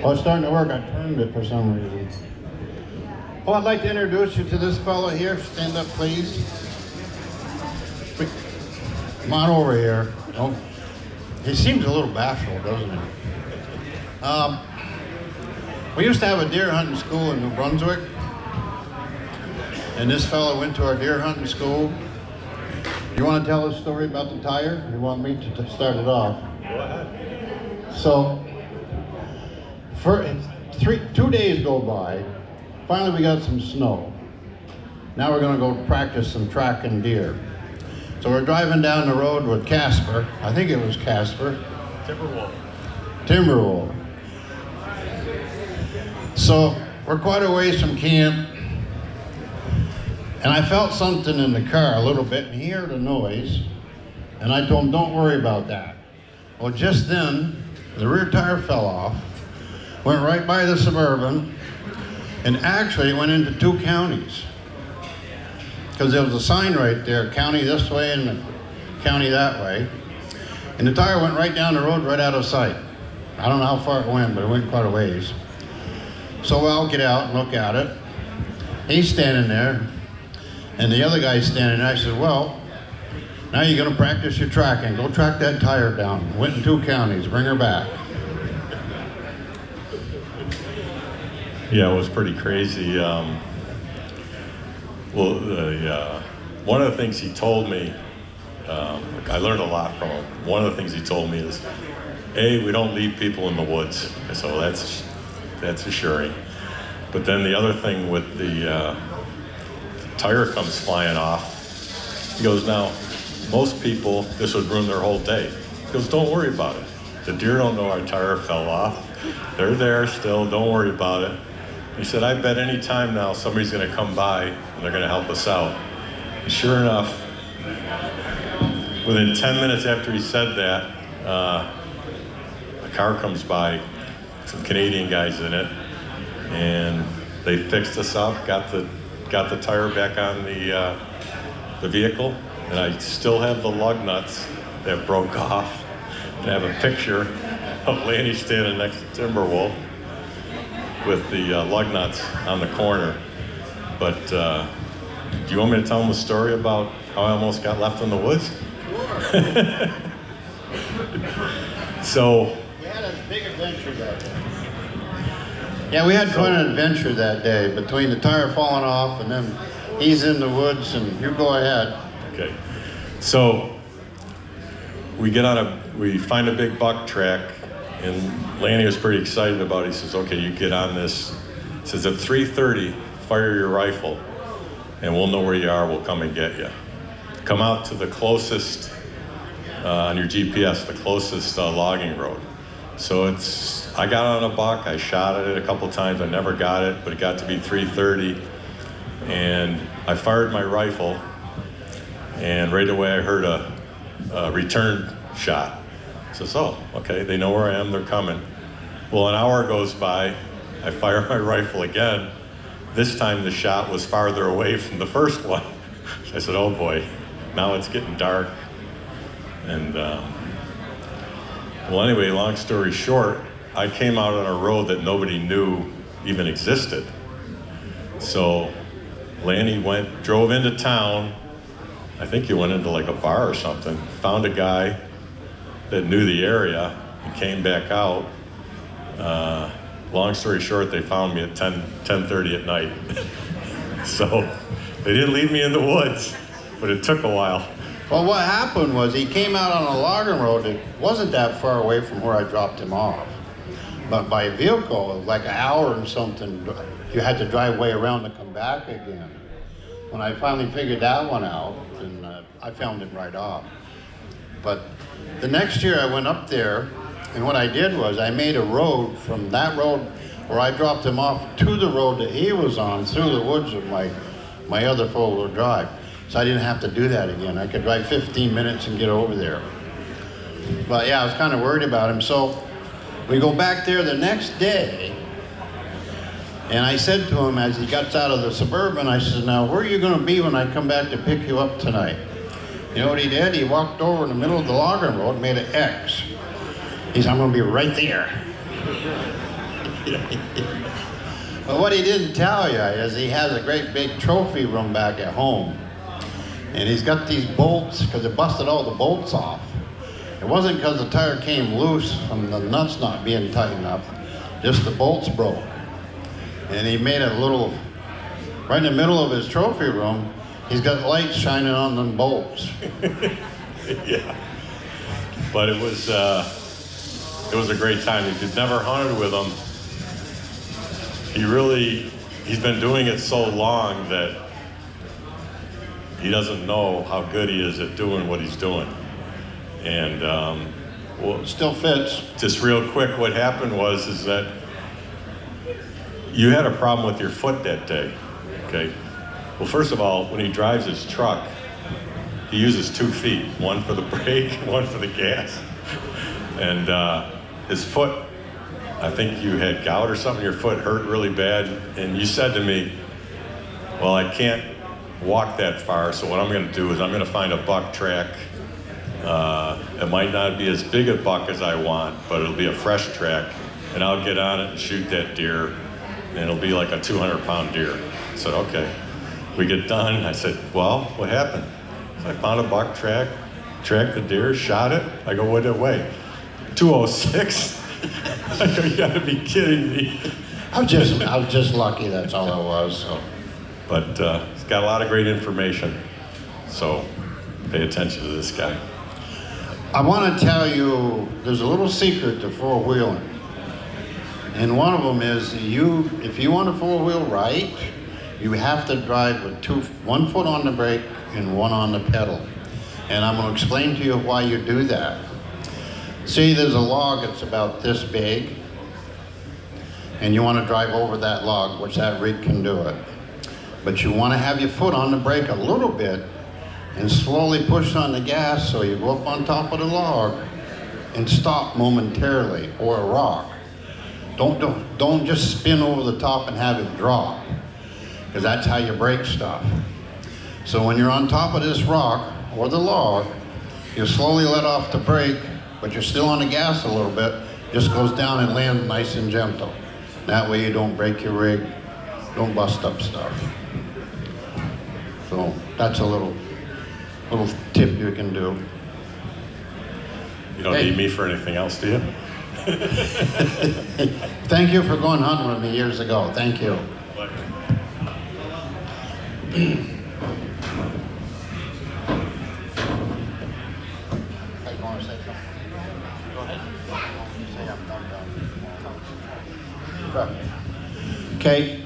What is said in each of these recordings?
Oh, it's starting to work. I turned it for some reason. Oh, I'd like to introduce you to this fellow here. Stand up, please. Come on over here. Oh, he seems a little bashful, doesn't he? We used to have a deer hunting school in New Brunswick, and this fellow went to our deer hunting school. You want to tell a story about the tire? You want me to start it off? Go ahead. So, for 2 days go by. Finally, we got some snow. Now we're going to go practice some tracking deer. So we're driving down the road with Casper. I think it was Casper. Timberwolf. So we're quite a ways from camp, and I felt something in the car a little bit, and he heard a noise, and I told him, don't worry about that. Well, just then, the rear tire fell off, went right by the Suburban, and actually went into 2 counties. Because there was a sign right there, county this way and county that way. And the tire went right down the road, right out of sight. I don't know how far it went, but it went quite a ways. So I'll get out and look at it. He's standing there, and the other guy's standing there. I said, well, now you're gonna practice your tracking. Go track that tire down. Went in 2 counties, bring her back. Yeah, it was pretty crazy. One of the things he told me, I learned a lot from him. One of the things he told me is, A, we don't leave people in the woods, so that's assuring. But then the other thing with the tire comes flying off, he goes, now, most people, this would ruin their whole day. He goes, don't worry about it. The deer don't know our tire fell off. They're there still, don't worry about it. He said, I bet any time now somebody's gonna come by and they're gonna help us out. And sure enough, within 10 minutes after he said that, a car comes by, some Canadian guys in it, and they fixed us up, got the tire back on the vehicle, and I still have the lug nuts that broke off. And I have a picture of Lanny standing next to Timberwolf with the lug nuts on the corner. But do you want me to tell them a story about how I almost got left in the woods? Sure. So We had a big adventure that day. Yeah, we had quite an adventure that day between the tire falling off and then he's in the woods, and you go ahead. Okay, so we find a big buck track, and Lanny was pretty excited about it. He says, okay, you get on this. He says, at 3:30, fire your rifle, and we'll know where you are, we'll come and get you. Come out to the closest, on your GPS, the closest logging road. So I got on a buck, I shot at it a couple times, I never got it, but it got to be 3:30, and I fired my rifle, and right away I heard a return shot. Says, oh, okay, they know where I am, they're coming. Well, an hour goes by, I fire my rifle again. This time the shot was farther away from the first one. I said, oh boy, now it's getting dark. And well, anyway, long story short, I came out on a road that nobody knew even existed. So Lanny drove into town. I think he went into like a bar or something, found a guy that knew the area and came back out. Long story short, they found me at 10:30 at night. So they didn't leave me in the woods, but it took a while. Well, what happened was he came out on a logging road that wasn't that far away from where I dropped him off. But by vehicle, it was like an hour and something. You had to drive way around to come back again. When I finally figured that one out, and I found him right off. But the next year I went up there, and what I did was I made a road from that road where I dropped him off to the road that he was on through the woods of my other four-wheel drive. So I didn't have to do that again. I could drive 15 minutes and get over there. But yeah, I was kind of worried about him. So we go back there the next day, and I said to him as he got out of the Suburban, I said, now where are you gonna be when I come back to pick you up tonight? You know what he did? He walked over in the middle of the logging road and made an X. He said, I'm gonna be right there. But what he didn't tell you is he has a great big trophy room back at home. And he's got these bolts, because it busted all the bolts off. It wasn't because the tire came loose from the nuts not being tight enough, just the bolts broke. And he made a little, right in the middle of his trophy room, he's got lights shining on them bolts. Yeah. But it was a great time. If you've never hunted with him, he's been doing it so long that he doesn't know how good he is at doing what he's doing. And well, Still fits. just real quick, what happened is that you had a problem with your foot that day, okay? Well, first of all, when he drives his truck, he uses 2 feet, one for the brake, one for the gas. And his foot, I think you had gout or something, your foot hurt really bad, and you said to me, well, I can't walk that far, so what I'm gonna do is I'm gonna find a buck track. It might not be as big a buck as I want, but it'll be a fresh track, and I'll get on it and shoot that deer, and it'll be like a 200-pound deer. I said, okay. We get done, I said, well, what happened? So I found a buck track, tracked the deer, shot it. I go, what'd it weigh? 206? I go, you gotta be kidding me. I was just lucky, that's all it was. So. But he's got a lot of great information, so pay attention to this guy. I want to tell you, there's a little secret to four-wheeling. And one of them is if you want a four-wheel right, you have to drive with 1 foot on the brake and 1 on the pedal. And I'm going to explain to you why you do that. See, there's a log that's about this big, and you want to drive over that log, which that rig can do it. But you want to have your foot on the brake a little bit and slowly push on the gas so you go up on top of the log and stop momentarily, or a rock. Don't just spin over the top and have it drop, because that's how you break stuff. So when you're on top of this rock or the log, you slowly let off the brake, but you're still on the gas a little bit, just goes down and lands nice and gentle. That way you don't break your rig, don't bust up stuff. So that's a little tip you can do. You don't need me for anything else, do you? Thank you for going hunting with me years ago. Thank you. Okay.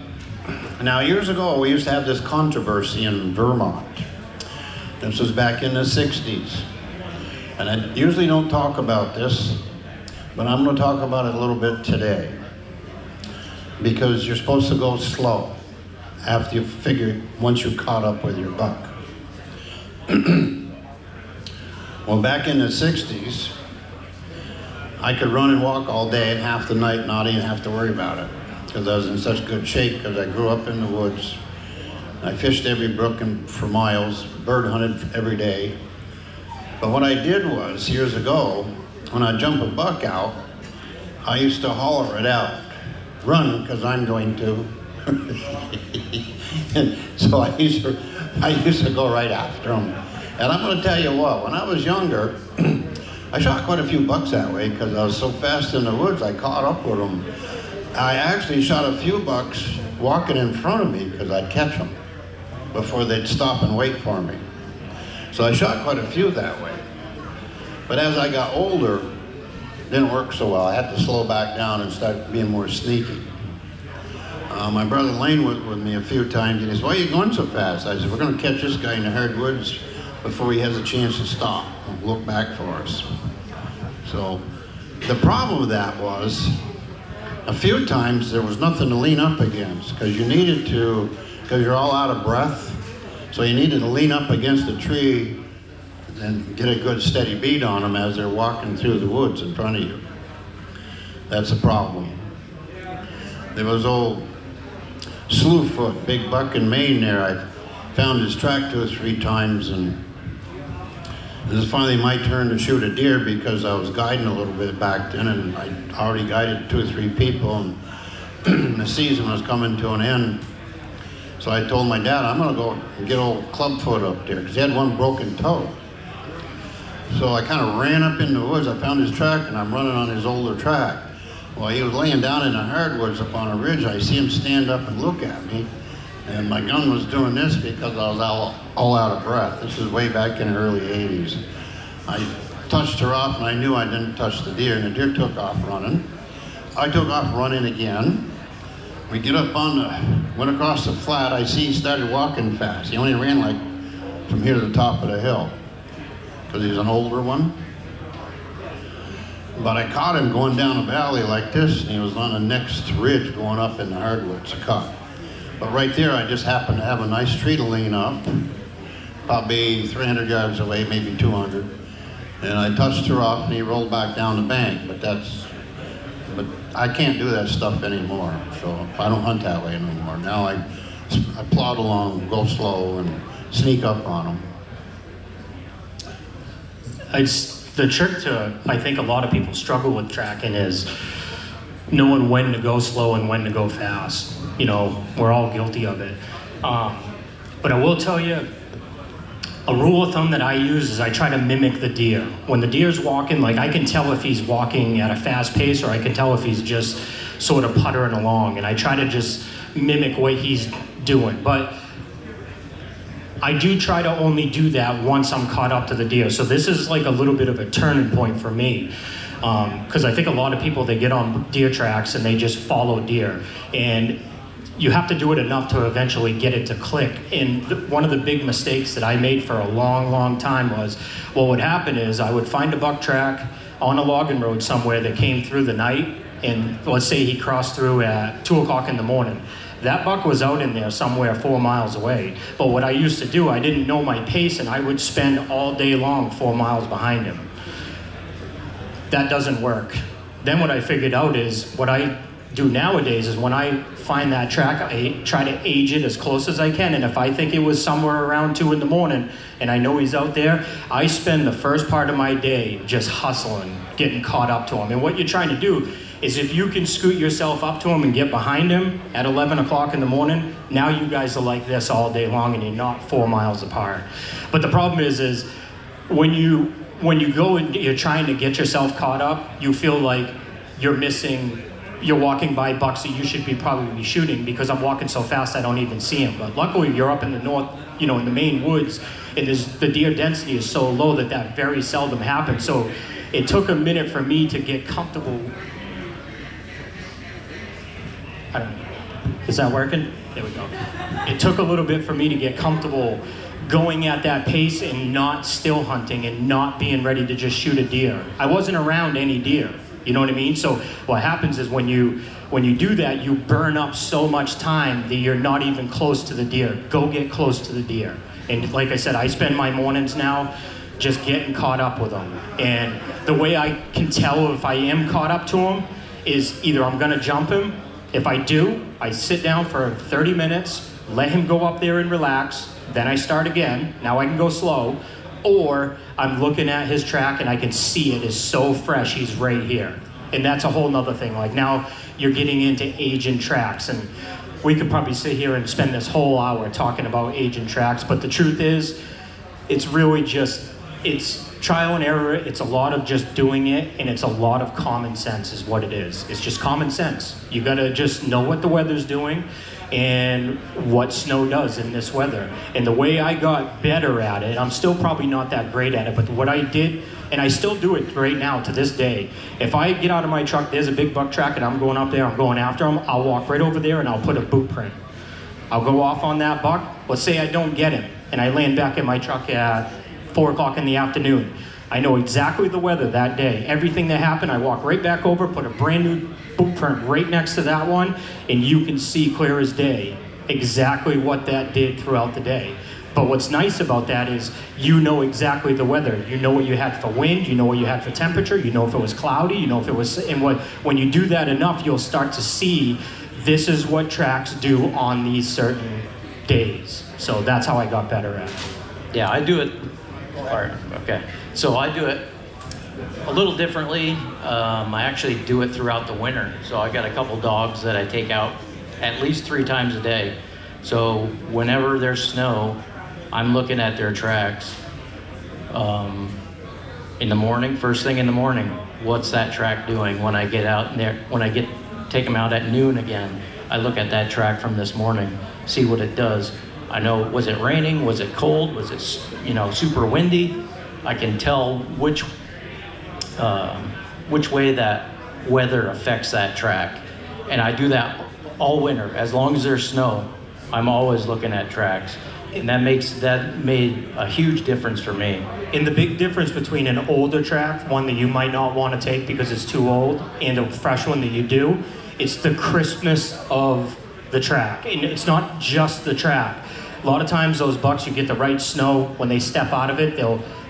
Now, years ago, we used to have this controversy in Vermont. This was back in the 60s. And I usually don't talk about this, but I'm going to talk about it a little bit today. Because you're supposed to go slow after you figure, once you're caught up with your buck. Well, back in the 60s, I could run and walk all day and half the night, not even have to worry about it, because I was in such good shape, because I grew up in the woods. I fished every brook for miles, bird hunted every day. But what I did was, years ago, when I jump a buck out, I used to holler it out. Run, because I'm going to. And so I used to go right after them. And I'm going to tell you what, when I was younger, I shot quite a few bucks that way, because I was so fast in the woods, I caught up with them. I actually shot a few bucks walking in front of me, because I'd catch them before they'd stop and wait for me. So I shot quite a few that way. But as I got older, it didn't work so well. I had to slow back down and start being more sneaky. My brother Lane went with me a few times, and he said, why are you going so fast? I said, we're going to catch this guy in the hardwoods before he has a chance to stop and look back for us. So the problem with that was, a few times there was nothing to lean up against, because you needed to, because you're all out of breath, so you needed to lean up against a tree and get a good steady beat on them as they're walking through the woods in front of you. That's a problem. There was old Slewfoot, big buck in Maine there. I found his track 2 or 3 times, and it was finally my turn to shoot a deer, because I was guiding a little bit back then, and I already guided 2 or 3 people, and the season was coming to an end. So I told my dad, I'm gonna go and get old Clubfoot up there, because he had one broken toe. So I kind of ran up in the woods. I found his track, and I'm running on his older track. Well, he was laying down in the hardwoods up on a ridge. I see him stand up and look at me, and my gun was doing this because I was all out of breath. This is way back in the early 80s. I touched her off, and I knew I didn't touch the deer, and the deer took off running. I took off running again. We get up went across the flat. I see he started walking fast. He only ran like from here to the top of the hill, because he's an older one. But I caught him going down a valley like this, and he was on the next ridge going up in the hardwoods to cut. But right there, I just happened to have a nice tree to lean up, probably 300 yards away, maybe 200. And I touched her off, and he rolled back down the bank. But I can't do that stuff anymore, so I don't hunt that way anymore. Now I plod along, go slow, and sneak up on them. The trick to, I think a lot of people struggle with tracking is knowing when to go slow and when to go fast. You know, we're all guilty of it. But I will tell you, a rule of thumb that I use is I try to mimic the deer. When the deer's walking, like I can tell if he's walking at a fast pace, or I can tell if he's just sort of puttering along, and I try to just mimic what he's doing. But I do try to only do that once I'm caught up to the deer. So this is like a little bit of a turning point for me. Because I think a lot of people, they get on deer tracks and they just follow deer. And you have to do it enough to eventually get it to click. And one of the big mistakes that I made for a long, long time was, what would happen is I would find a buck track on a logging road somewhere that came through the night, and let's say he crossed through at 2 o'clock in the morning. That buck was out in there somewhere 4 miles away. But what I used to do, I didn't know my pace, and I would spend all day long 4 miles behind him. That doesn't work. Then what I figured out is, what I do nowadays is when I find that track, I try to age it as close as I can. And if I think it was somewhere around 2 in the morning and I know he's out there, I spend the first part of my day just hustling, getting caught up to him. And what you're trying to do is, if you can scoot yourself up to him and get behind him at 11 o'clock in the morning, now you guys are like this all day long and you're not 4 miles apart. But the problem is when you go and you're trying to get yourself caught up, you feel like you're walking by bucks that you should probably be shooting, because I'm walking so fast I don't even see him. But luckily you're up in the north, in the main woods, and the deer density is so low that very seldom happens. So it took a minute for me to get comfortable. I don't know. Is that working? There we go. It took a little bit for me to get comfortable going at that pace and not still hunting and not being ready to just shoot a deer. I wasn't around any deer. You know what I mean? So what happens is when you do that, you burn up so much time that you're not even close to the deer. Go get close to the deer. And like I said, I spend my mornings now just getting caught up with them. And the way I can tell if I am caught up to him is either I'm gonna jump him. If I do, I sit down for 30 minutes, let him go up there and relax, then I start again. Now I can go slow. Or I'm looking at his track and I can see it is so fresh, he's right here. And that's a whole nother thing. Like, now you're getting into aging tracks, and we could probably sit here and spend this whole hour talking about aging tracks, but the truth is, it's really just, it's trial and error. It's a lot of just doing it, and it's a lot of common sense is what it is. It's just common sense. You gotta just know what the weather's doing and what snow does in this weather. And the way I got better at it, I'm still probably not that great at it, but what I did, and I still do it right now to this day, if I get out of my truck, there's a big buck track and I'm going up there, I'm going after him, I'll walk right over there and I'll put a boot print. I'll go off on that buck. Let's say I don't get him and I land back in my truck at 4 o'clock in the afternoon. I know exactly the weather that day. Everything that happened, I walk right back over, put a brand new boot print right next to that one, and you can see clear as day exactly what that did throughout the day. But what's nice about that is you know exactly the weather. You know what you had for wind, you know what you had for temperature, you know if it was cloudy, you know if it was, and when you do that enough, you'll start to see this is what tracks do on these certain days. So that's how I got better at it. Yeah, I do it. Okay. So I do it A little differently, I actually do it throughout the winter. So I got a couple dogs that I take out at least 3 times a day. So whenever there's snow, I'm looking at their tracks. In the morning, first thing in the morning, what's that track doing? When I get out there, take them out at noon again, I look at that track from this morning, see what it does. I know, was it raining? Was it cold? Was it, super windy? I can tell which way that weather affects that track. And I do that all winter. As long as there's snow, I'm always looking at tracks. And that made a huge difference for me. And the big difference between an older track, one that you might not want to take because it's too old, and a fresh one that you do, it's the crispness of the track. And it's not just the track. A lot of times those bucks, you get the right snow, when they step out of it,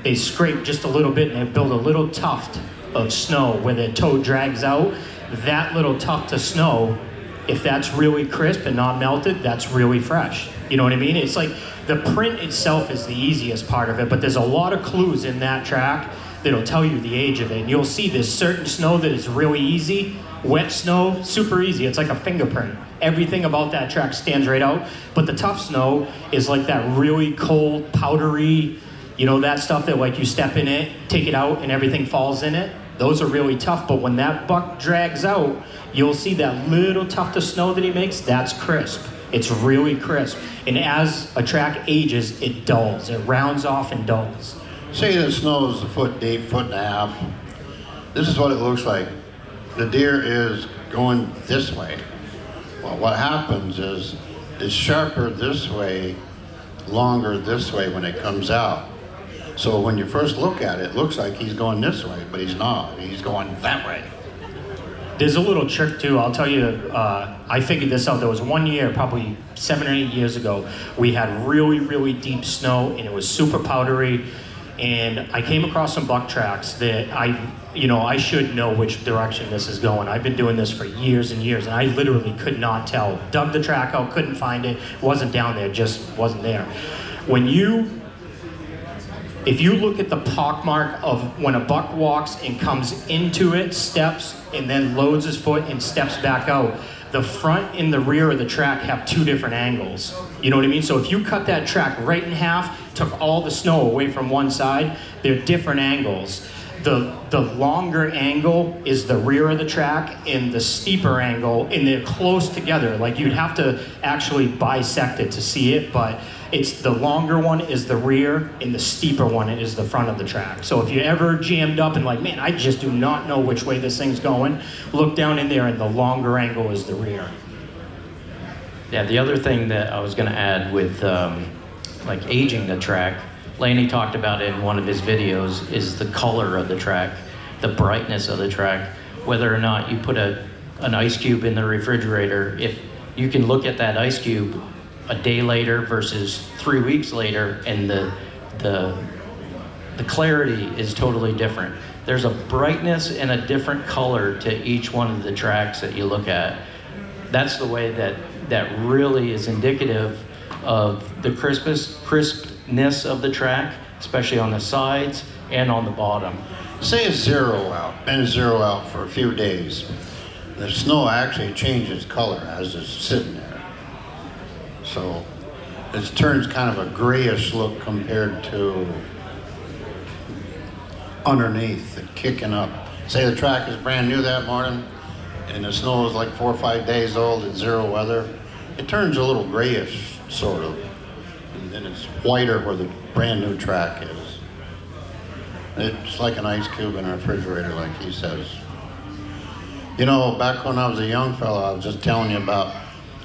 they scrape just a little bit and they build a little tuft of snow where their toe drags out. That little tuft of snow, if that's really crisp and not melted, that's really fresh. You know what I mean? It's like the print itself is the easiest part of it, but there's a lot of clues in that track that'll tell you the age of it. And you'll see there's certain snow that is really easy. Wet snow, super easy. It's like a fingerprint. Everything about that track stands right out. But the tough snow is like that really cold, powdery, that stuff that like you step in it, take it out, and everything falls in it. Those are really tough, but when that buck drags out, you'll see that little tuft of snow that he makes, that's crisp. It's really crisp. And as a track ages, it dulls. It rounds off and dulls. Say the snow is a foot deep, 1.5 feet. This is what it looks like. The deer is going this way. Well, what happens is it's sharper this way, longer this way when it comes out. So when you first look at it, it looks like he's going this way, but he's not. He's going that way. There's a little trick too. I'll tell you, I figured this out. There was one year, probably 7 or 8 years ago, we had really, really deep snow and it was super powdery. And I came across some buck tracks that I should know which direction this is going. I've been doing this for years and years, and I literally could not tell. Dug the track out, couldn't find it, wasn't down there, just wasn't there. If you look at the pockmark of when a buck walks and comes into it, steps, and then loads his foot and steps back out, the front and the rear of the track have 2 different angles. You know what I mean? So if you cut that track right in half, took all the snow away from one side, they're different angles. The longer angle is the rear of the track, and the steeper angle, and they're close together. Like you'd have to actually bisect it to see it, but it's the longer one is the rear, and the steeper one is the front of the track. So if you ever jammed up and like, man, I just do not know which way this thing's going, look down in there, and the longer angle is the rear. Yeah, the other thing that I was going to add with like aging the track, Lanny talked about it in one of his videos, is the color of the track, the brightness of the track. Whether or not you put an ice cube in the refrigerator, if you can look at that ice cube a day later versus 3 weeks later, and the clarity is totally different. There's a brightness and a different color to each one of the tracks that you look at. That's the way that really is indicative of the crispness of the track, especially on the sides and on the bottom. Say it's zero out, been zero out for a few days. The snow actually changes color as it's sitting there. So it turns kind of a grayish look compared to underneath and kicking up. Say the track is brand new that morning and the snow is like 4 or 5 days old in zero weather. It turns a little grayish, sort of. And then it's whiter where the brand new track is. It's like an ice cube in a refrigerator, like he says. You know, back when I was a young fella, I was just telling you about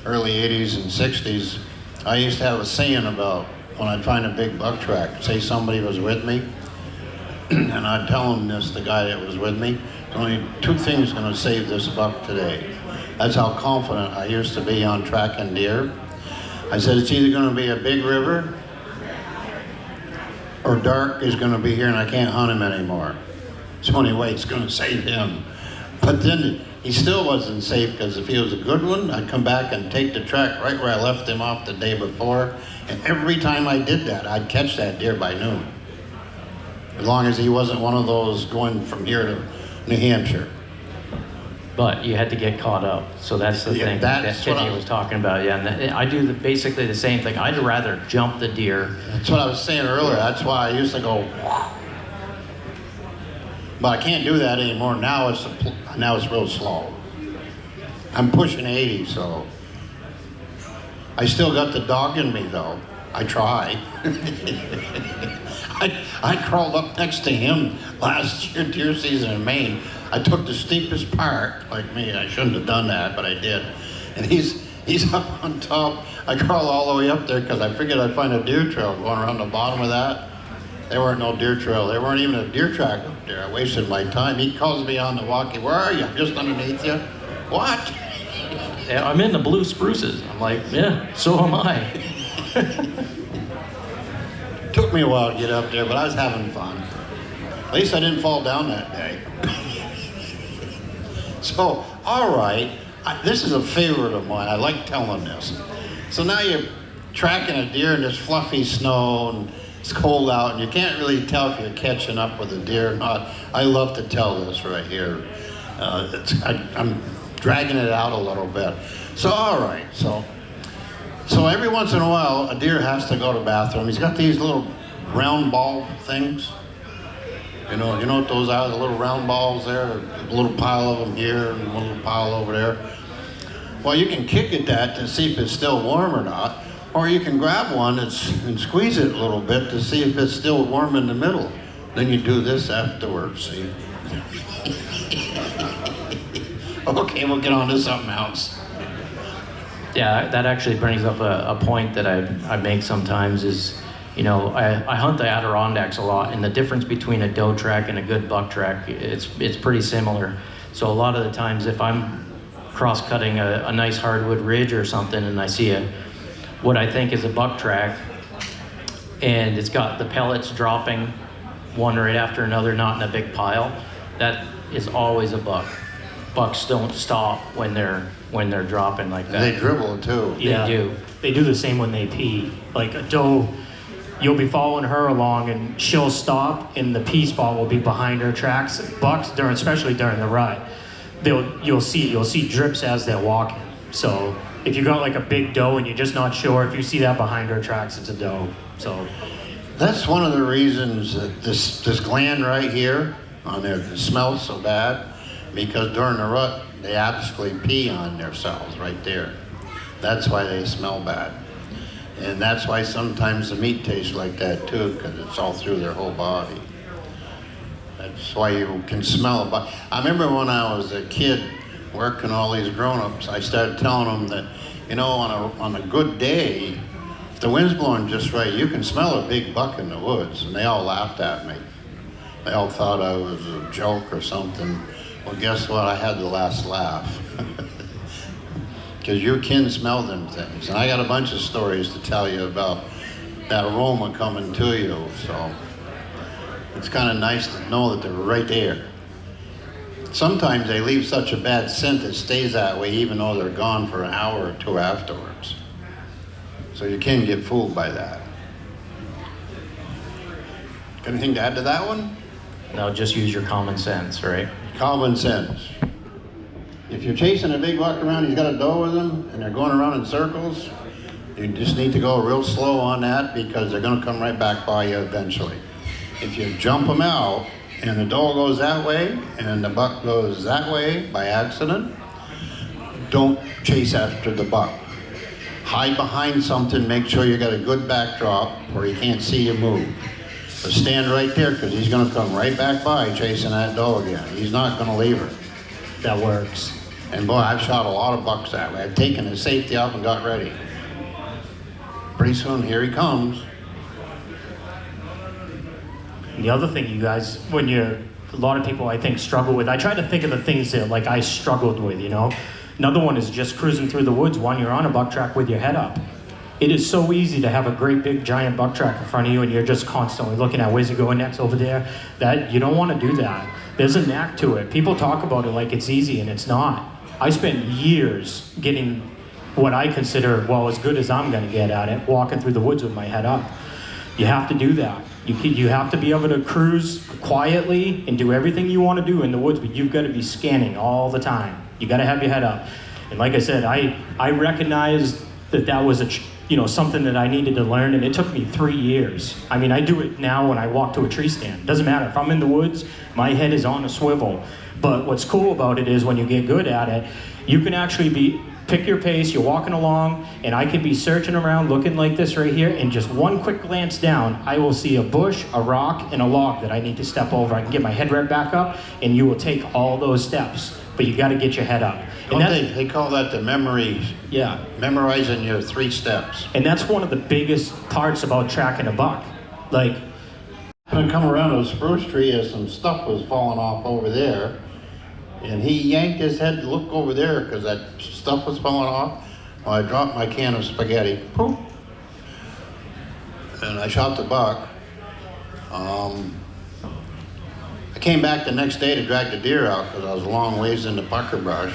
early 80s and 60s, I used to have a saying about when I'd find a big buck track, say somebody was with me, and I'd tell him this, the guy that was with me, there's only 2 things gonna save this buck today. That's how confident I used to be on tracking deer. I said, it's either gonna be a big river or dark is gonna be here and I can't hunt him anymore. It's the only way it's gonna save him. But then he still wasn't safe, because if he was a good one, I'd come back and take the track right where I left him off the day before. And every time I did that, I'd catch that deer by noon. as long as he wasn't one of those going from here to New Hampshire. But you had to get caught up, so that's the Yeah, thing that that's Kenny what I- was talking about. Yeah, and I do basically the same thing. I'd rather jump the deer. That's what I was saying earlier. That's why I used to go. But I can't do that anymore. Now it's real slow. I'm pushing 80, so I still got the dog in me though. I try. I crawled up next to him last year, deer season in Maine. I took the steepest part, like me. I shouldn't have done that, but I did. And he's up on top. I crawled all the way up there because I figured I'd find a deer trail going around the bottom of that. There weren't no deer trail. There weren't even a deer track up there. I wasted my time. He calls me on the walkie. Where are you? I'm just underneath you. What? Yeah, I'm in the blue spruces. I'm like, yeah, so am I. Took me a while to get up there, but I was having fun. At least I didn't fall down that day. So, all right, this is a favorite of mine. I like telling this. So now you're tracking a deer in this fluffy snow, and it's cold out, and you can't really tell if you're catching up with a deer or not. I love to tell this right here. I'm dragging it out a little bit. So, all right, so every once in a while, a deer has to go to the bathroom. He's got these little round ball things. You know what those are, the little round balls there? A little pile of them here and one little pile over there. Well, you can kick at that to see if it's still warm or not, or you can grab one and squeeze it a little bit to see if it's still warm in the middle. Then you do this afterwards, see? Okay, we'll get on to something else. Yeah, that actually brings up a point that I make sometimes is, you know, I hunt the Adirondacks a lot, and the difference between a doe track and a good buck track, it's pretty similar. So a lot of the times if I'm cross-cutting a nice hardwood ridge or something and I see what I think is a buck track, and it's got the pellets dropping one right after another, not in a big pile, that is always a buck. Bucks don't stop when they're dropping like that. They dribble too. Yeah, They do. They do the same when they pee. Like a doe, you'll be following her along and she'll stop and the pee spot will be behind her tracks. Bucks, especially during the rut, you'll see drips as they're walking. So if you got like a big doe and you're just not sure, if you see that behind her tracks, it's a doe. So that's one of the reasons that this gland right here on there smells so bad, because during the rut they actually pee on themselves right there. That's why they smell bad. And that's why sometimes the meat tastes like that too, because it's all through their whole body. That's why you can smell it. But I remember when I was a kid working all these grown-ups, I started telling them that, you know, on a good day, if the wind's blowing just right, you can smell a big buck in the woods. And they all laughed at me. They all thought I was a joke or something. Well, guess what? I had the last laugh. Because you can smell them things. And I got a bunch of stories to tell you about that aroma coming to you. So it's kind of nice to know that they're right there. Sometimes they leave such a bad scent it stays that way even though they're gone for an hour or two afterwards. So you can get fooled by that. Anything to add to that one? No, just use your common sense, right? Common sense. If you're chasing a big buck around, he's got a doe with him, and they're going around in circles, you just need to go real slow on that because they're going to come right back by you eventually. If you jump them out, and the doe goes that way, and the buck goes that way by accident, don't chase after the buck. Hide behind something, make sure you got a good backdrop where he can't see you move. But stand right there because he's going to come right back by chasing that doe again. He's not going to leave her. that works. And boy, I've shot a lot of bucks that way. I've taken the safety off and got ready. Pretty soon, here he comes. The other thing you guys, a lot of people I think struggle with, I try to think of the things that like I struggled with, you know. Another one is just cruising through the woods when you're on a buck track with your head up. It is so easy to have a great big giant buck track in front of you and you're just constantly looking at where's he going next over there. That you don't want to do that. There's a knack to it. People talk about it like it's easy and it's not. I spent years getting what I consider, well, as good as I'm going to get at it, walking through the woods with my head up. You have to do that. You have to be able to cruise quietly and do everything you want to do in the woods, but you've got to be scanning all the time. You got to have your head up. And like I said, I recognized that was something that I needed to learn, and it took me 3 years. I mean, I do it now when I walk to a tree stand. Doesn't matter, if I'm in the woods, my head is on a swivel. But what's cool about it is when you get good at it, you can actually pick your pace, you're walking along, and I can be searching around looking like this right here, and just one quick glance down, I will see a bush, a rock, and a log that I need to step over. I can get my head right back up, and you will take all those steps. But you got to get your head up. And they call that the memory. Yeah. Memorizing your 3 steps. And that's one of the biggest parts about tracking a buck. Like, I'm gonna come around a spruce tree as some stuff was falling off over there. And he yanked his head to look over there because that stuff was falling off. Well, I dropped my can of spaghetti. Poof. And I shot the buck. I came back the next day to drag the deer out because I was a long ways into pucker brush.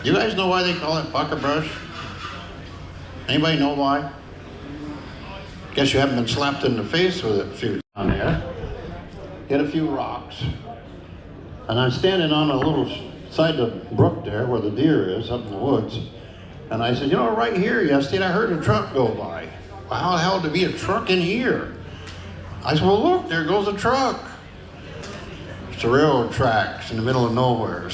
You guys know why they call it pucker brush? Anybody know why? Guess you haven't been slapped in the face with it a few on there. Hit a few rocks. And I'm standing on a little side of the brook there where the deer is up in the woods. And I said, right here yesterday I heard a truck go by. Well, how the hell to be a truck in here? I said, well, look, there goes a truck. It's a railroad tracks in the middle of nowhere.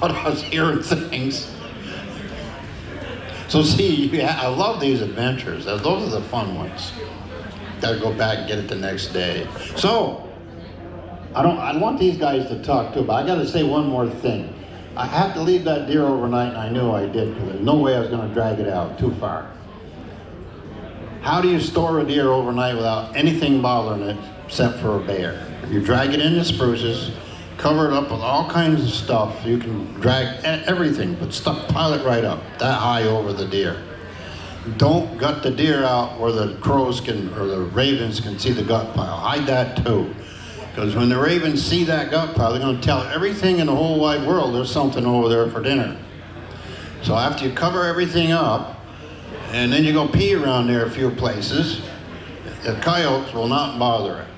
But I was hearing things. So see, I love these adventures. Those are the fun ones. Got to go back and get it the next day. So, I want these guys to talk too, but I got to say one more thing. I had to leave that deer overnight, and I knew I did because there's no way I was going to drag it out too far. How do you store a deer overnight without anything bothering it except for a bear? You drag it in the spruces, cover it up with all kinds of stuff. You can drag everything, but pile it right up, that high over the deer. Don't gut the deer out where the crows or the ravens can see the gut pile. Hide that too. Because when the ravens see that gut pile, they're going to tell everything in the whole wide world there's something over there for dinner. So after you cover everything up, and then you go pee around there a few places, the coyotes will not bother it.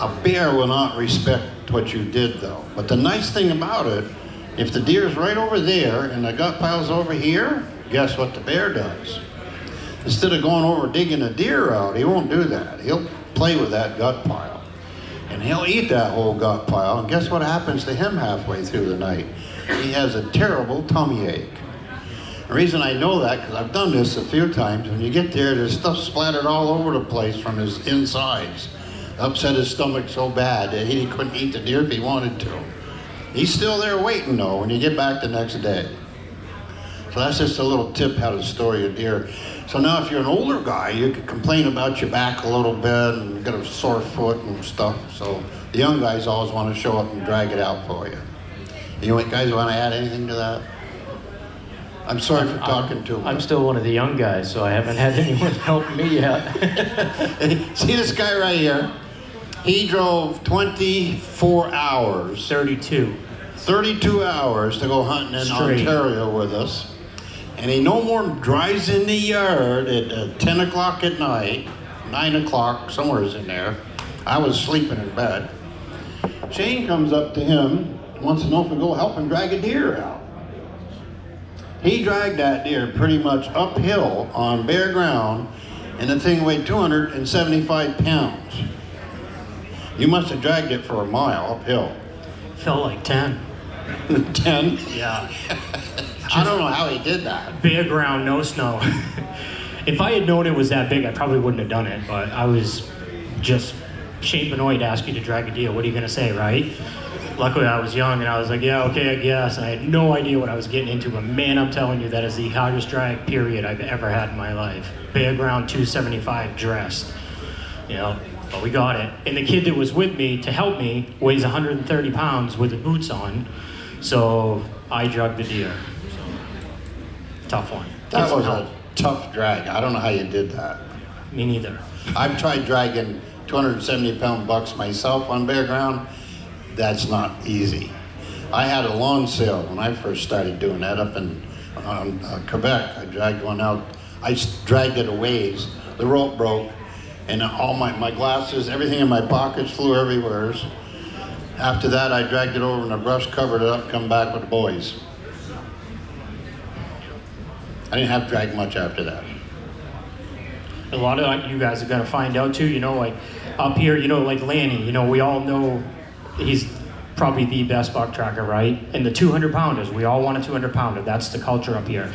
A bear will not respect what you did though. But the nice thing about it, if the deer's right over there and the gut pile's over here, guess what the bear does? Instead of going over digging a deer out, he won't do that. He'll play with that gut pile. And he'll eat that whole gut pile, and guess what happens to him halfway through the night? He has a terrible tummy ache. The reason I know that, because I've done this a few times, when you get there, there's stuff splattered all over the place from his insides. Upset his stomach so bad that he couldn't eat the deer if he wanted to. He's still there waiting though when you get back the next day. So that's just a little tip how to store your deer. So now if you're an older guy, you could complain about your back a little bit and you got a sore foot and stuff. So the young guys always want to show up and drag it out for you. You guys want to add anything to that? I'm sorry for talking too much. I'm still one of the young guys, so I haven't had anyone help me yet. See this guy right here? He drove 24 hours. 32. 32 hours to go hunting in Straight. Ontario with us. And he no more drives in the yard at 10 o'clock at night, 9 o'clock, somewhere's in there. I was sleeping in bed. Shane comes up to him, wants to know if we go help him drag a deer out. He dragged that deer pretty much uphill on bare ground, and the thing weighed 275 pounds. You must have dragged it for a mile uphill. Felt like 10. 10? Yeah. I don't know how he did that. Bare ground, no snow. If I had known it was that big, I probably wouldn't have done it, but I was just, Shane Benoit asked you to drag a deer, what are you gonna say, right? Luckily I was young and I was like, yeah, okay, I guess. And I had no idea what I was getting into, but man, I'm telling you, that is the hardest drag period I've ever had in my life. Bare ground, 275 dressed, but we got it. And the kid that was with me to help me weighs 130 pounds with the boots on, so I drugged the deer. So, tough one. That was a tough drag. I don't know how you did that. Me neither. I've tried dragging 270-pound bucks myself on bare ground. That's not easy. I had a lawn sale when I first started doing that up in Quebec. I dragged one out I dragged it a ways. The rope broke, and all my glasses, everything in my pockets flew everywhere. After that, I dragged it over in the brush, covered it up, come back with the boys. I didn't have to drag much after that. A lot of you guys are gonna find out too, you know, like up here, you know, like Lanny, you know, we all know he's probably the best buck tracker, right? And the 200 pounders, we all want a 200 pounder. That's the culture up here.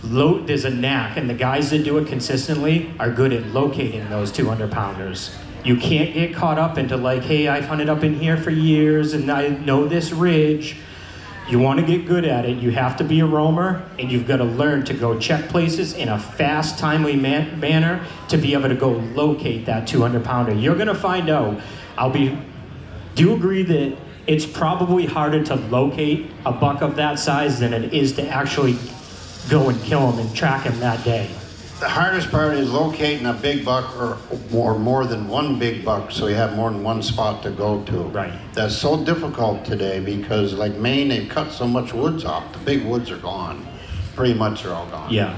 There's a knack, and the guys that do it consistently are good at locating those 200 pounders. You can't get caught up into like, hey, I've hunted up in here for years and I know this ridge. You want to get good at it, you have to be a roamer, and you've got to learn to go check places in a fast, timely manner to be able to go locate that 200 pounder. You're going to find out, do you agree that it's probably harder to locate a buck of that size than it is to actually go and kill him and track him that day? The hardest part is locating a big buck or more than one big buck, so you have more than one spot to go to. Right. That's so difficult today because like Maine, they've cut so much woods off. The big woods are gone. Pretty much they're all gone. Yeah.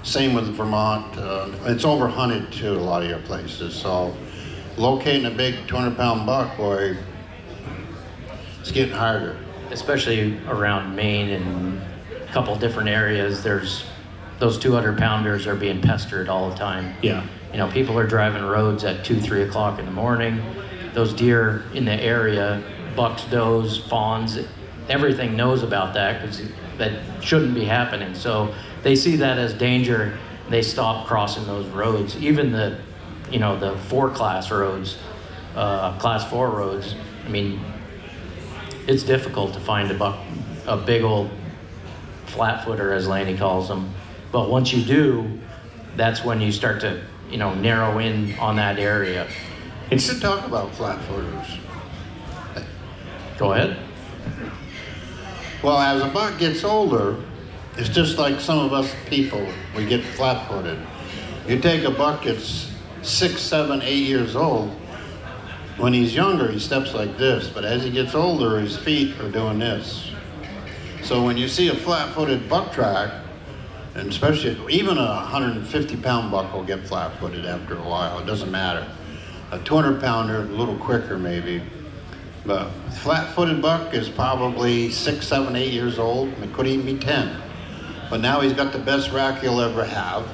Same with Vermont. It's over hunted too, a lot of your places. So locating a big 200-pound buck, boy, it's getting harder. Especially around Maine and a couple different areas, those 200 pounders are being pestered all the time. Yeah. You know, people are driving roads at 2, 3 o'clock in the morning. Those deer in the area, bucks, does, fawns, everything knows about that because that shouldn't be happening. So they see that as danger. They stop crossing those roads. Even the 4-class roads, class 4 roads. I mean, it's difficult to find a big old flat footer, as Lanny calls them. But once you do, that's when you start to, narrow in on that area. We should talk about flat footers. Go ahead. Well, as a buck gets older, it's just like some of us people, we get flat-footed. You take a buck that's 6, 7, 8 years old, when he's younger, he steps like this, but as he gets older, his feet are doing this. So when you see a flat-footed buck track, and especially even a 150-pound buck will get flat-footed after a while, it doesn't matter. A 200-pounder, a little quicker maybe. But flat-footed buck is probably 6, 7, 8 years old. It could even be 10. But now he's got the best rack he'll ever have,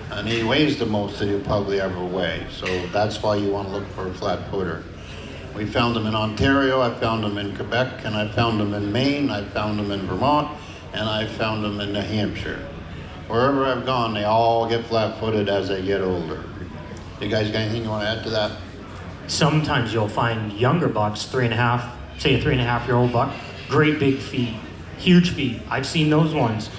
and he weighs the most that he'll probably ever weigh. So that's why you want to look for a flat-footer. We found them in Ontario, I found them in Quebec, and I found them in Maine, I found them in Vermont, and I found them in New Hampshire. Wherever I've gone, they all get flat-footed as they get older. You guys got anything you want to add to that? Sometimes you'll find younger bucks, 3.5, say a 3.5-year-old buck, great big feet, huge feet. I've seen those ones,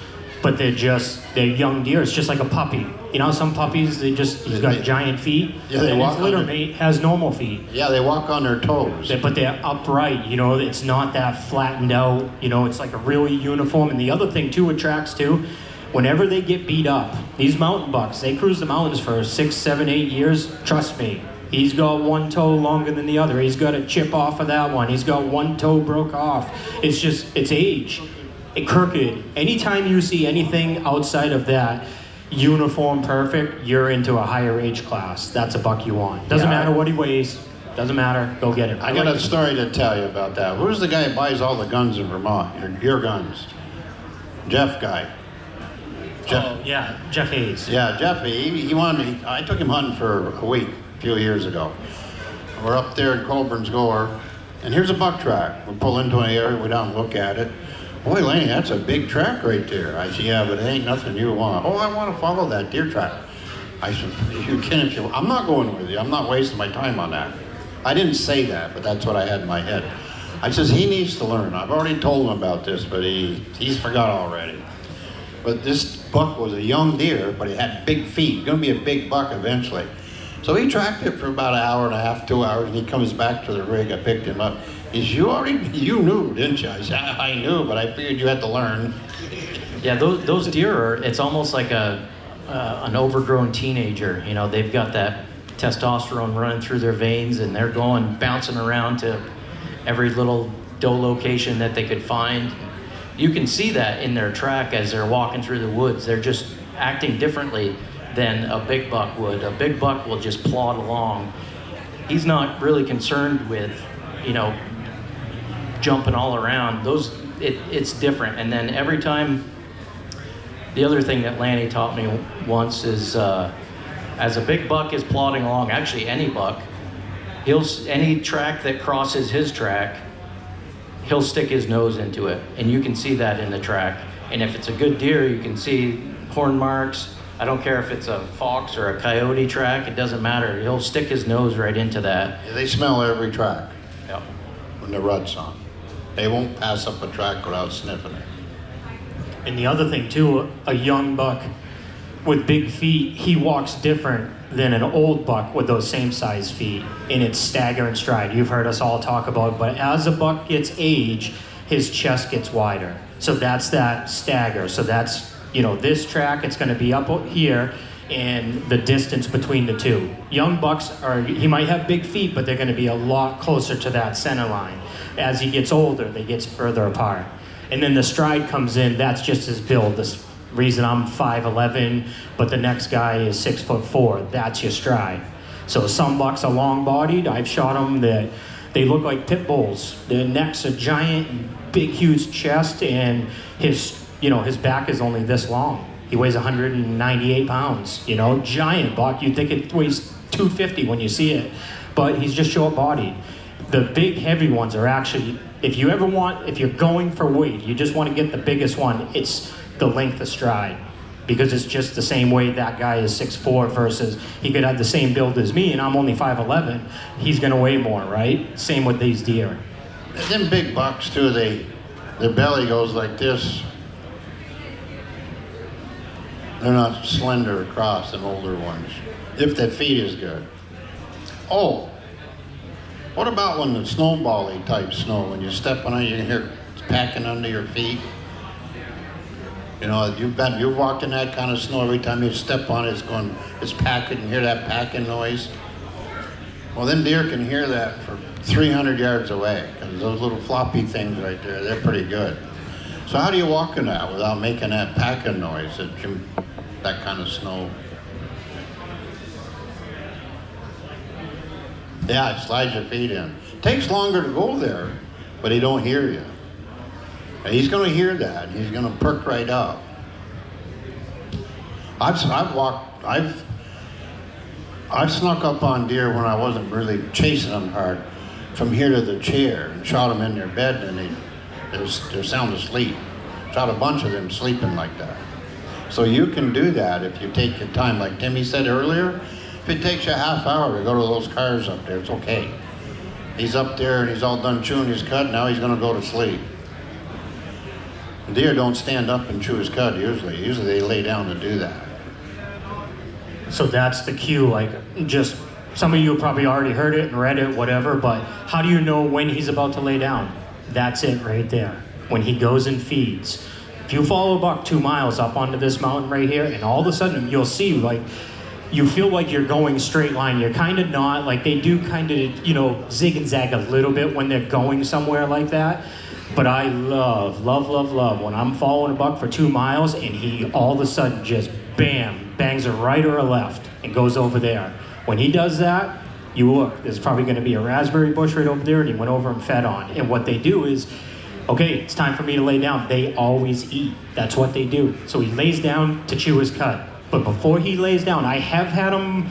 but they're young deer. It's just like a puppy. You know, some puppies, he's got giant feet, yeah, they and walk his litter mate has normal feet. Yeah, they walk on their toes. But they're upright, it's not that flattened out, it's like a really uniform. And the other thing too with tracks too, whenever they get beat up, these mountain bucks, they cruise the mountains for 6, 7, 8 years, trust me. He's got one toe longer than the other. He's got a chip off of that one. He's got one toe broke off. It's age. Crooked. Anytime you see anything outside of that uniform perfect, you're into a higher age class. That's a buck you want. Doesn't matter what he weighs. Doesn't matter. Go get it. I got a story to tell you about that. Who's the guy who buys all the guns in Vermont? Your guns. Jeff guy. Oh, yeah. Jeff Hayes. Yeah, Jeff, he wanted me. I took him hunting for a week a few years ago. We're up there in Colburn's Gore, and here's a buck track. We pull into an area, we don't look at it. Boy, Lanny, that's a big track right there. I said, yeah, but it ain't nothing you want. Oh, I want to follow that deer track. I said, you can if you want. I'm not going with you. I'm not wasting my time on that. I didn't say that, but that's what I had in my head. I says, he needs to learn. I've already told him about this, but he's forgot already. But this buck was a young deer, but he had big feet. Gonna be a big buck eventually. So he tracked it for about an hour and a half, 2 hours, and he comes back to the rig. I picked him up. He said, you knew, didn't you? I said, I knew, but I figured you had to learn. Yeah, those deer it's almost like an overgrown teenager. They've got that testosterone running through their veins, and they're bouncing around to every little doe location that they could find. You can see that in their track as they're walking through the woods. They're just acting differently than a big buck would. A big buck will just plod along. He's not really concerned with, you know, jumping all around. It's different. And then every time, the other thing that Lanny taught me once is, as a big buck is plodding along, actually any buck, any track that crosses his track, he'll stick his nose into it. And you can see that in the track. And if it's a good deer, you can see horn marks. I don't care if it's a fox or a coyote track, it doesn't matter. He'll stick his nose right into that. Yeah, they smell every track Yep. when the rut's on. They won't pass up a track without sniffing it. And the other thing too, a young buck with big feet, he walks different than an old buck with those same size feet in its stagger and stride. You've heard us all talk about it, but as a buck gets age, his chest gets wider. So that's that stagger. So that's, you know, this track, it's gonna be up here and the distance between the two. Young bucks he might have big feet, but they're gonna be a lot closer to that center line. As he gets older, they get further apart. And then the stride comes in, that's just his build. This reason I'm 5'11", but the next guy is 6'4", that's your stride. So some bucks are long-bodied. I've shot them that they look like pit bulls. Their necks are giant, big, huge chest, and his back is only this long. He weighs 198 pounds, you know, giant buck. You'd think it weighs 250 when you see it, but he's just short-bodied. The big, heavy ones are actually, if you're going for weight, you just want to get the biggest one, it's the length of stride, because it's just the same way that guy is 6'4" versus he could have the same build as me and I'm only 5'11", he's gonna weigh more, right? Same with these deer. Them big bucks too, their belly goes like this. They're not slender across, them older ones, if that feed is good. Oh, what about when the snowbally type snow, when you step on it, you can hear it packing under your feet? You know, you've walked in that kind of snow, every time you step on it, it's packing, you hear that packing noise. Well, them deer can hear that for 300 yards away, because those little floppy things right there, they're pretty good. So how do you walk in that without making that packing noise, that kind of snow? Yeah, it slides your feet in. Takes longer to go there, but he don't hear you. And he's gonna hear that, and he's gonna perk right up. I've snuck up on deer when I wasn't really chasing them hard, from here to the chair, and shot them in their bed, and they're sound asleep. Shot a bunch of them sleeping like that. So you can do that if you take your time. Like Timmy said earlier, if it takes you a half hour to go to those cars up there, it's okay. He's up there and he's all done chewing his cud, now he's gonna go to sleep. Deer don't stand up and chew his cud usually. Usually they lay down to do that. So that's the cue, like, just, some of you probably already heard it and read it, whatever, but how do you know when he's about to lay down? That's it right there, when he goes and feeds. If you follow a buck 2 miles up onto this mountain right here, and all of a sudden you'll see, like, you feel like you're going straight line. You're kind of not, like they do kind of, you know, zig and zag a little bit when they're going somewhere like that. But I love when I'm following a buck for 2 miles and he all of a sudden just bam, bangs a right or a left and goes over there. When he does that, you look, there's probably gonna be a raspberry bush right over there and he went over and fed on. And what they do is, okay, it's time for me to lay down. They always eat. That's what they do. So he lays down to chew his cud. But before he lays down, I have had him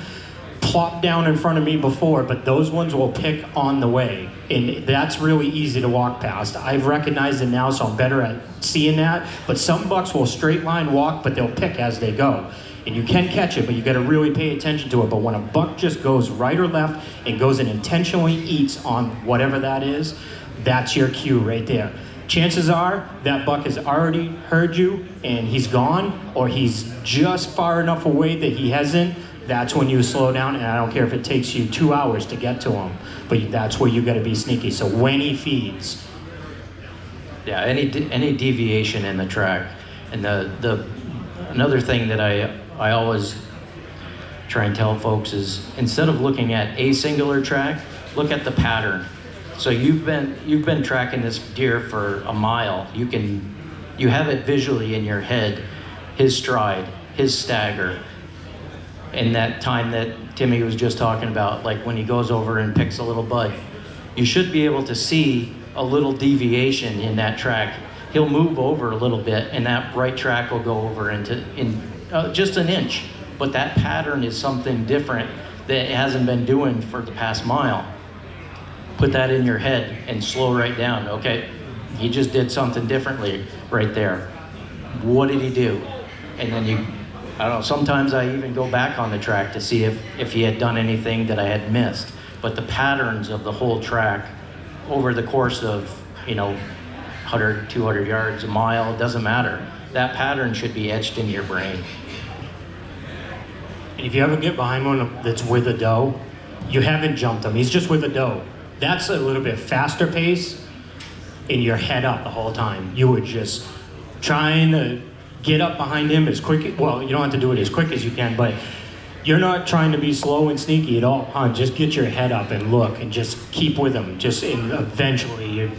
plop down in front of me before, but those ones will pick on the way. And that's really easy to walk past. I've recognized it now, so I'm better at seeing that. But some bucks will straight line walk, but they'll pick as they go. And you can catch it, but you gotta really pay attention to it. But when a buck just goes right or left and goes and intentionally eats on whatever that is, that's your cue right there. Chances are that buck has already heard you and he's gone, or he's just far enough away that he hasn't. That's when you slow down, and I don't care if it takes you 2 hours to get to him, but that's where you got to be sneaky. So when he feeds. Yeah, any deviation in the track. And another thing that I always try and tell folks is, instead of looking at a singular track, look at the pattern. So you've been tracking this deer for a mile. You have it visually in your head, his stride. his stagger. In that time that Timmy was just talking about, like when he goes over and picks a little bud, you should be able to see a little deviation in that track. He'll move over a little bit and that right track will go over just an inch. But that pattern is something different that it hasn't been doing for the past mile. Put that in your head and slow right down. Okay, he just did something differently right there. What did he do? And then I don't know, sometimes I even go back on the track to see if he had done anything that I had missed. But the patterns of the whole track over the course of, 100, 200 yards, a mile, it doesn't matter. That pattern should be etched into your brain. And if you ever get behind one that's with a doe, you haven't jumped him. He's just with a doe. That's a little bit faster pace, and your head up the whole time. You were just trying to get up behind him as quick. Well, you don't have to do it as quick as you can, but you're not trying to be slow and sneaky at all. Huh? Just get your head up and look, and just keep with him. And eventually,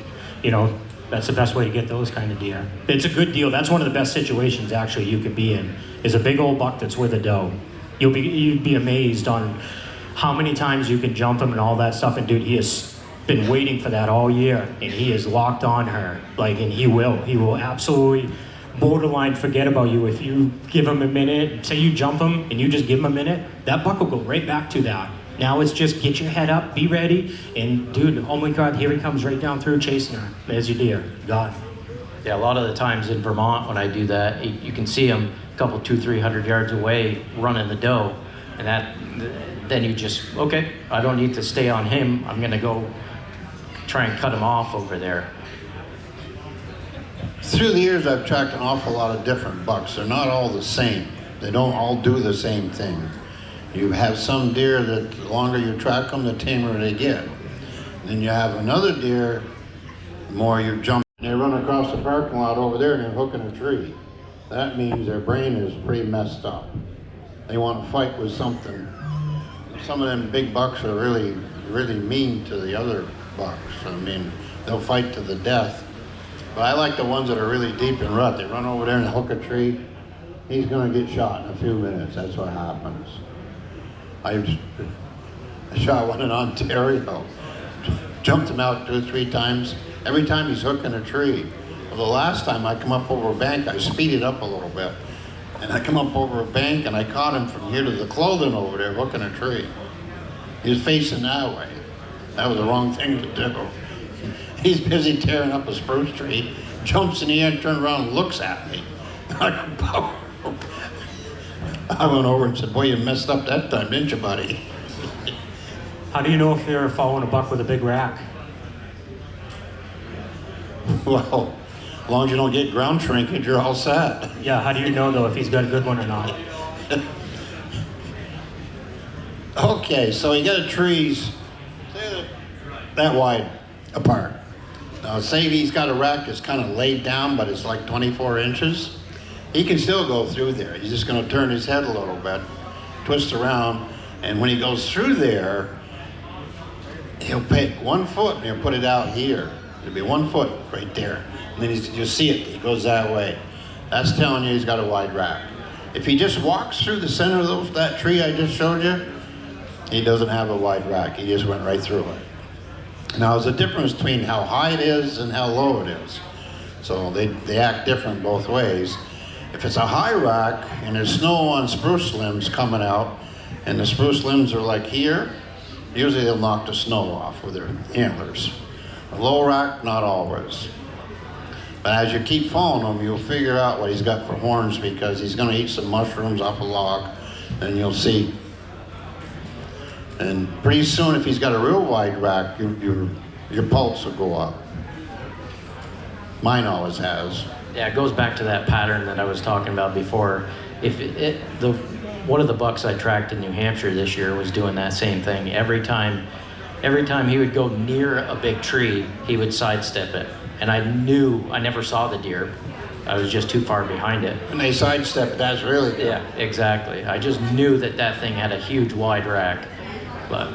that's the best way to get those kind of deer. It's a good deal. That's one of the best situations actually you could be in. Is a big old buck that's with a doe. You'd be amazed on how many times you can jump him and all that stuff. And dude, he has been waiting for that all year, and he is locked on her. And he will absolutely borderline forget about you if you give him a minute. Say you jump him and you just give him a minute, that buck will go right back to that. Now it's just get your head up, be ready, and dude, oh my God, here he comes right down through chasing her. There's your deer, God. Yeah, a lot of the times in Vermont when I do that, you can see him a couple, 200-300 yards away running the doe, and then you just, okay, I don't need to stay on him. I'm gonna go try and cut him off over there. Through the years, I've tracked an awful lot of different bucks. They're not all the same. They don't all do the same thing. You have some deer that the longer you track them, the tamer they get. Then you have another deer, the more you jump. They run across the parking lot over there and they're hooking a tree. That means their brain is pretty messed up. They want to fight with something. Some of them big bucks are really, really mean to the other bucks. I mean, they'll fight to the death. But I like the ones that are really deep in rut. They run over there and hook a tree. He's going to get shot in a few minutes. That's what happens. I shot one in Ontario. Jumped him out 2 or 3 times. Every time he's hooking a tree. Well, the last time I come up over a bank, I speeded up a little bit. And I come up over a bank and I caught him from here to the clothing over there hooking a tree. He was facing that way. That was the wrong thing to do. He's busy tearing up a spruce tree, jumps in the air and turns around and looks at me. I went over and said, boy, you messed up that time, didn't you, buddy? How do you know if you're following a buck with a big rack? Well, as long as you don't get ground shrinkage, you're all set. Yeah, how do you know though if he's got a good one or not? Okay, so you got trees that wide apart. Now say he's got a rack that's kind of laid down, but it's like 24 inches. He can still go through there. He's just going to turn his head a little bit, twist around, and when he goes through there, he'll pick 1 foot and he'll put it out here. It'll be 1 foot right there. And then you'll see it, he goes that way. That's telling you he's got a wide rack. If he just walks through the center of that tree I just showed you, he doesn't have a wide rack. He just went right through it. Now there's a difference between how high it is and how low it is. So they act different both ways. If it's a high rack and there's snow on spruce limbs coming out, and the spruce limbs are like here, usually they'll knock the snow off with their antlers. A low rack, not always. But as you keep following him, you'll figure out what he's got for horns, because he's going to eat some mushrooms off a log, and you'll see. And pretty soon, if he's got a real wide rack, your pulse will go up. Mine always has. Yeah, it goes back to that pattern that I was talking about before. One of the bucks I tracked in New Hampshire this year was doing that same thing. Every time he would go near a big tree, he would sidestep it. And I knew, I never saw the deer. I was just too far behind it. When they sidestep it, that's really good. Yeah, exactly. I just knew that thing had a huge wide rack. But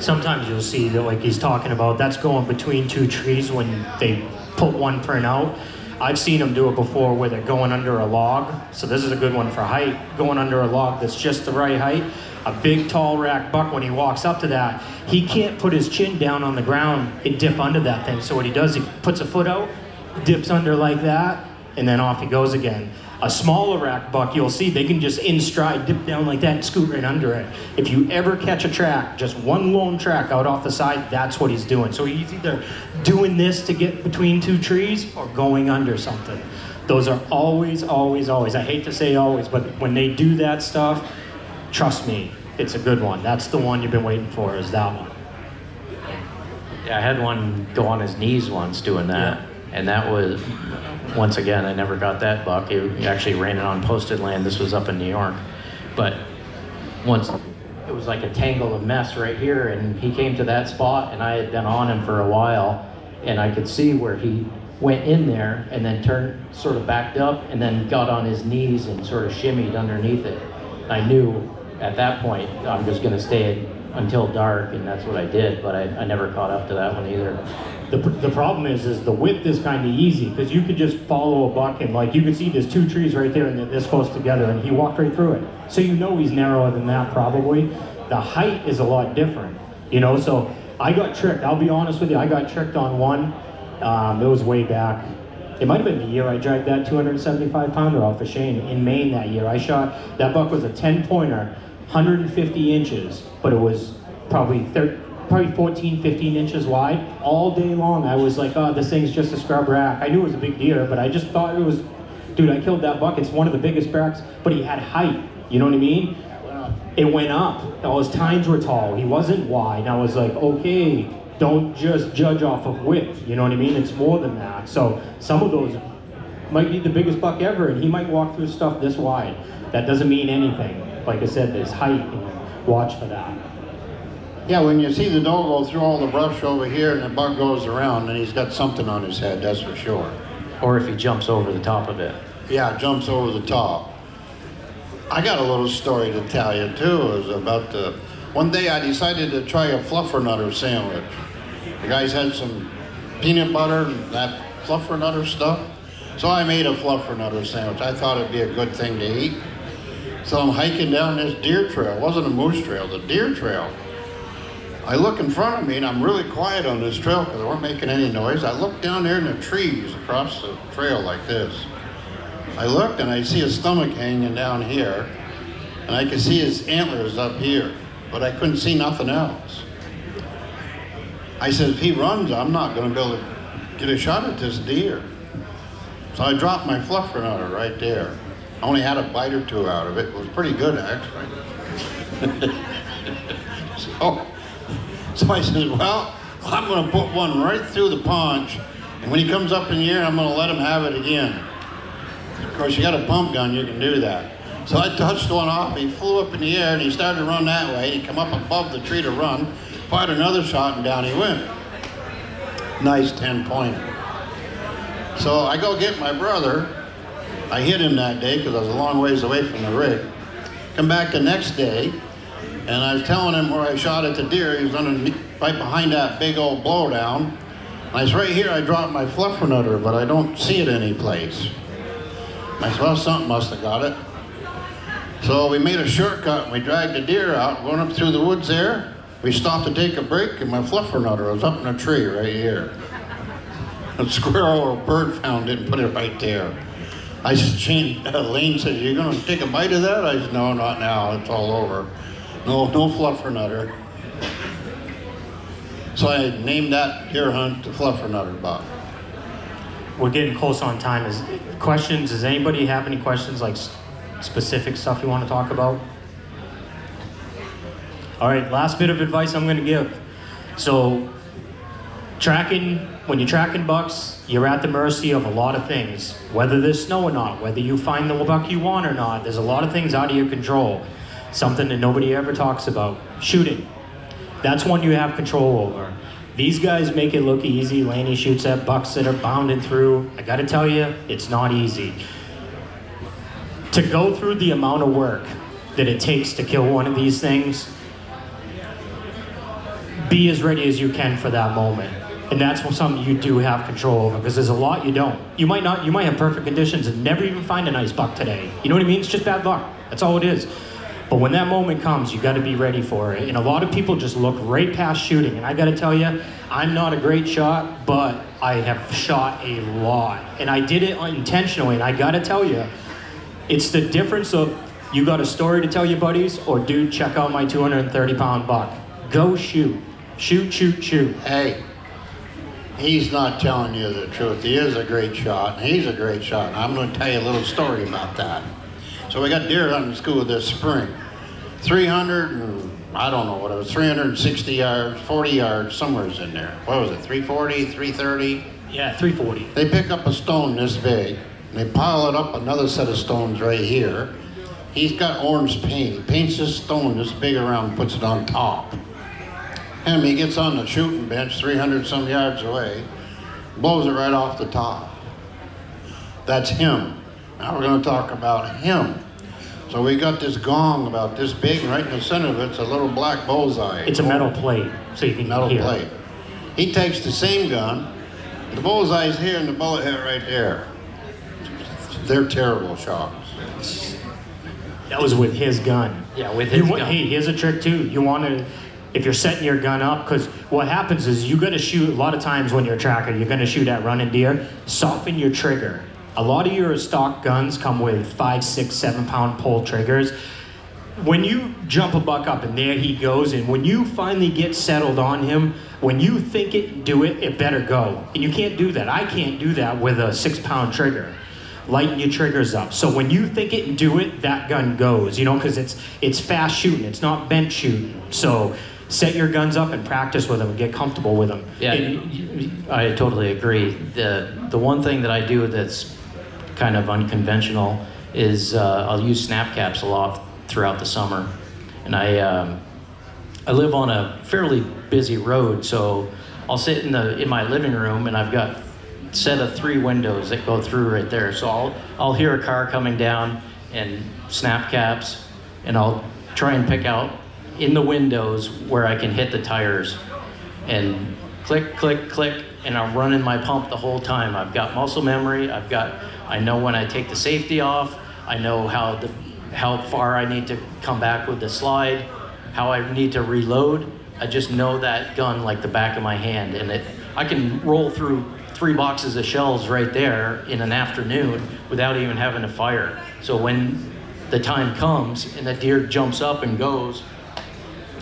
Sometimes you'll see that, like he's talking about, that's going between 2 trees when they put one print out. I've seen them do it before where they're going under a log. So this is a good one for height, going under a log that's just the right height. A big tall rack buck, when he walks up to that, he can't put his chin down on the ground and dip under that thing. So what he does, he puts a foot out, dips under like that, and then off he goes again. A smaller rack buck, you'll see they can just in stride dip down like that and scoot right under it. If you ever catch a track, just one lone track out off the side, that's what he's doing. So he's either doing this to get between two trees or going under something. Those are always, always, always, I hate to say always, but when they do that stuff, trust me, it's a good one. That's the one you've been waiting for, is that one. Yeah, I had one go on his knees once doing that. Yeah. And that was, once again, I never got that buck. He actually ran it on posted land. This was up in New York. But once, it was like a tangle of mess right here, and he came to that spot, and I had been on him for a while, and I could see where he went in there and then turned, sort of backed up, and then got on his knees and sort of shimmied underneath it. I knew at that point I'm just going to stay until dark, and that's what I did, but I never caught up to that one either. The problem is the width is kind of easy, because you could just follow a buck and like you can see there's two trees right there and they're this close together, and he walked right through it. So you know he's narrower than that probably. The height is a lot different, you know, so I got tricked. I'll be honest with you, I got tricked on one. It was way back. It might have been the year I dragged that 275 pounder off of Shane in Maine that year. I shot, that buck was a 10 pointer, 150 inches, but it was probably 14, 15 inches wide. All day long I was like, oh, this thing's just a scrub rack. I knew it was a big deer, but I just thought it was, dude, I killed that buck. It's one of the biggest racks, but he had height, you know what I mean? It went up. All his tines were tall. He wasn't wide. And I was like, okay, don't just judge off of width, you know what I mean? It's more than that. So some of those might be the biggest buck ever, and he might walk through stuff this wide. That doesn't mean anything. Like I said, there's height, and watch for that. Yeah, when you see the doe go through all the brush over here and the buck goes around, then he's got something on his head, that's for sure. Or if he jumps over the top of it. Yeah, jumps over the top. I got a little story to tell you too. It was about one day I decided to try a fluffer nutter sandwich. The guys had some peanut butter and that fluffer nutter stuff. So I made a fluffer nutter sandwich. I thought it'd be a good thing to eat. So I'm hiking down this deer trail. It wasn't a moose trail, the deer trail. I look in front of me and I'm really quiet on this trail because I weren't making any noise. I look down there in the trees across the trail like this. I looked and I see his stomach hanging down here, and I could see his antlers up here, but I couldn't see nothing else. I said, if he runs, I'm not going to be able to get a shot at this deer. So I dropped my fluffer nutter right there. I only had a bite or two out of it. It was pretty good, actually. So I said, well, I'm going to put one right through the paunch, and when he comes up in the air, I'm going to let him have it again. Of course, you got a pump gun, you can do that. So I touched one off, he flew up in the air, and he started to run that way. He come up above the tree to run, fired another shot, and down he went. Nice 10-pointer. So I go get my brother. I hit him that day because I was a long ways away from the rig. Come back the next day, and I was telling him where I shot at the deer. He was underneath, right behind that big old blowdown. And I said, right here I dropped my fluffer nutter, but I don't see it anyplace. I said, well, something must have got it. So we made a shortcut and we dragged the deer out, going up through the woods there. We stopped to take a break, and my fluffer nutter was up in a tree right here. A squirrel or a bird found it and put it right there. I said, Lane said, you gonna take a bite of that? I said, no, not now, it's all over. No fluffer nutter. So I named that deer hunt the fluffer nutter buck. We're getting close on time. Does anybody have any questions, like specific stuff you want to talk about? All right, last bit of advice I'm going to give. So when you're tracking bucks, you're at the mercy of a lot of things. Whether there's snow or not, whether you find the buck you want or not, there's a lot of things out of your control. Something that nobody ever talks about. Shooting. That's one you have control over. These guys make it look easy. Lanny shoots at bucks that are bounding through. I gotta tell you, it's not easy. To go through the amount of work that it takes to kill one of these things, be as ready as you can for that moment. And that's something you do have control over, because there's a lot you don't. You might have perfect conditions and never even find a nice buck today. You know what I mean? It's just bad luck. That's all it is. But when that moment comes, you got to be ready for it. And a lot of people just look right past shooting. And I got to tell you, I'm not a great shot, but I have shot a lot. And I did it intentionally. And I got to tell you, it's the difference of you got a story to tell your buddies, or dude, check out my 230-pound buck. Go shoot. Shoot, shoot, shoot. Hey, he's not telling you the truth. He is a great shot, and he's a great shot. And I'm going to tell you a little story about that. So we got deer hunting school this spring. 300 and, I don't know what it was, 360 yards, 40 yards, somewhere's in there. What was it, 340, 330? Yeah, 340. They pick up a stone this big, and they pile it up another set of stones right here. He's got orange paint. He paints this stone this big around and puts it on top. And he gets on the shooting bench 300 some yards away, blows it right off the top. That's him. Now we're going to talk about him. So we got this gong about this big, and right in the center of it's a little black bullseye. It's a metal plate, so you can Metal hear. plate. He takes the same gun, the bullseye's here and the bullet hit right there. They're terrible shots. That was with his gun. Yeah, with his gun. Hey, here's a trick too. You want to, if you're setting your gun up, because what happens is you got to shoot, a lot of times when you're a tracker, you're going to shoot at running deer, soften your trigger. A lot of your stock guns come with 5, 6, 7 pound pull triggers. When you jump a buck up and there he goes, and when you finally get settled on him, when you think it, do it, it better go. And you can't do that. I can't do that with a 6 pound trigger. Lighten your triggers up. So when you think it and do it, that gun goes, you know, because it's fast shooting. It's not bench shooting. So set your guns up and practice with them and get comfortable with them. Yeah, I totally agree. The one thing that I do that's kind of unconventional is I'll use snap caps a lot throughout the summer. And I live on a fairly busy road, so I'll sit in my living room, and I've got a set of 3 windows that go through right there. So I'll hear a car coming down and snap caps, and I'll try and pick out in the windows where I can hit the tires, and click, click, click, and I'm running my pump the whole time. I've got muscle memory. I know when I take the safety off. I know how far I need to come back with the slide, how I need to reload. I just know that gun like the back of my hand, and I can roll through 3 boxes of shells right there in an afternoon without even having to fire. So when the time comes and the deer jumps up and goes,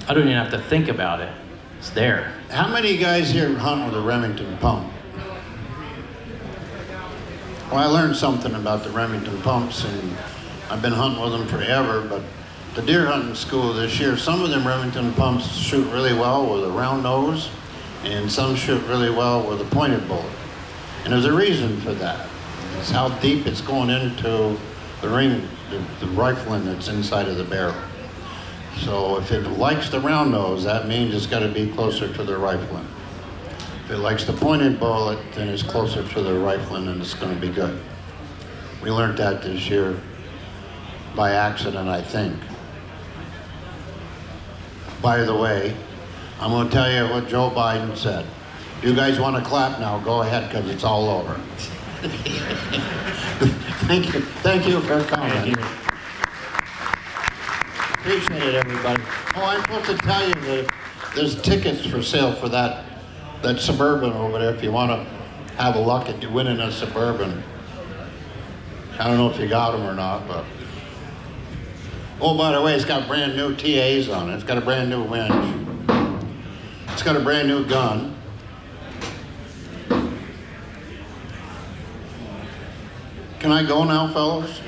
I don't even have to think about it. It's there. How many guys here hunt with a Remington pump? Well, I learned something about the Remington pumps, and I've been hunting with them forever, but the deer hunting school this year, some of them Remington pumps shoot really well with a round nose, and some shoot really well with a pointed bullet. And there's a reason for that. It's how deep it's going into the ring, the rifling that's inside of the barrel. So if it likes the round nose, that means it's got to be closer to the rifling. If it likes the pointed bullet, then it's closer to the rifling, and it's going to be good. We learned that this year by accident, I think. By the way, I'm going to tell you what Joe Biden said. You guys want to clap now? Go ahead, because it's all over. Thank you for coming. Thank you. Appreciate it, everybody. Oh, I'm supposed to tell you that there's tickets for sale for that Suburban over there if you want to have a luck at winning a Suburban. I don't know if you got them or not, but... Oh, by the way, it's got brand new TAs on it. It's got a brand new winch. It's got a brand new gun. Can I go now, fellas?